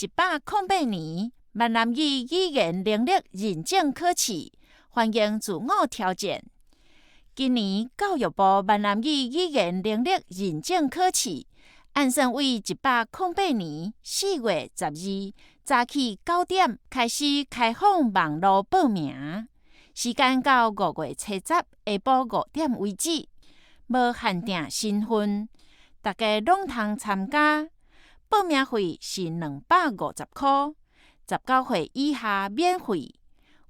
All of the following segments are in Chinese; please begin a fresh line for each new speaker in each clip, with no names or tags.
108年闽南语语言能力认证考试欢迎自我挑战。今年教育部闽南语语言能力认证考试按算为108年4月12早起9点开始开放网络报名，时间到5月7日下晡5点为止，无限定身份，大家拢通参加。报名费是250块，19岁以下免费。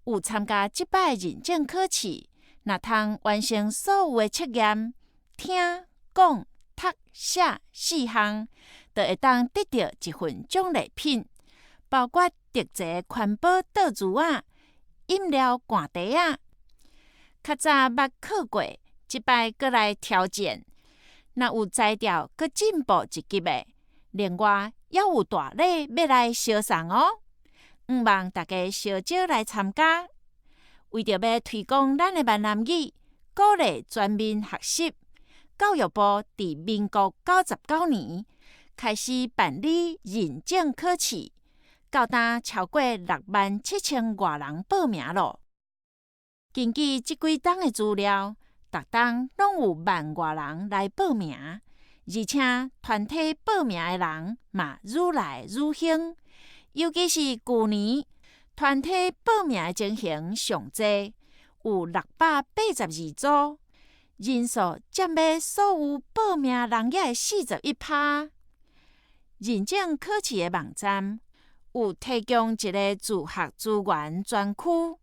有参加这摆认证考试，若通完成所有的测验，听、讲、读、写4项，就会当得到一份奖励品，包括特chế环保倒珠仔、饮料罐茶仔。较早捌考过，这摆搁来挑战，若有才调搁进步一级的。另外，还有大礼要来相送哦！毋望大家烧少来参加。为着要推广咱的闽南语，鼓励全面学习，教育部伫民国99年开始办理认证考试，到今超过67000外人报名咯。根据这几档的资料，逐档拢有10000外人来报名。而且团体报名的人嘛愈来愈兴，尤其是去年团体报名的情形上济，有682组，人数占了所有报名人额的41%。认证考试的网站有提供一个自学资源专区，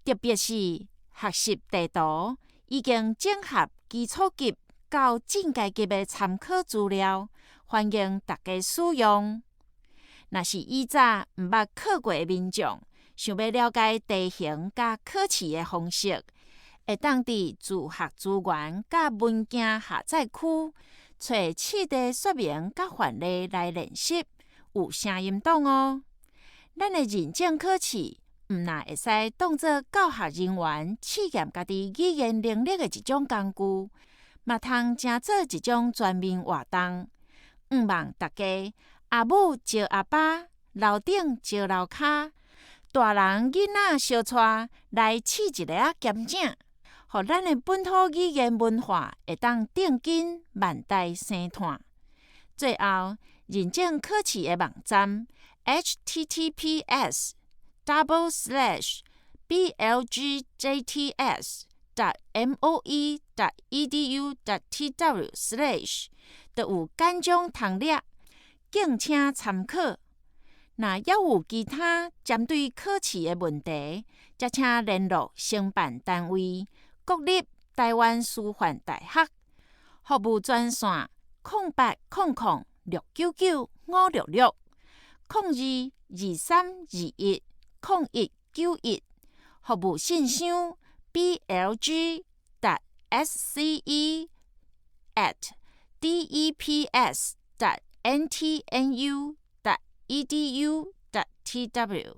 特别是学习地图，已经整合基础级到进阶级的参考资料，欢迎大家使用。若是以早毋捌考过的民众，想要了解地形甲考试的方式，会当伫自学资源甲文件下载区找试题说明甲范例来练习，有声音档哦。咱的认证考试毋但会使当作教学人员试验家己语言能力的一种工具，嘛通成做一种全面活动，毋望大家阿母招阿爸，楼顶招楼骹，大人囡仔相带来试一个检证，互咱的本土语言文化会当定根万代生炭。最后，认证考试的网站 https://blgjts.moe.edu.tw/ 就有简章通列，敬请参考。若还有其他针对考试的问题，则请联络承办单位国立台湾师范大学服务专线0800-699-6221-022321-0191，服务信箱 blg.sce@deps.ntnu.edu.tw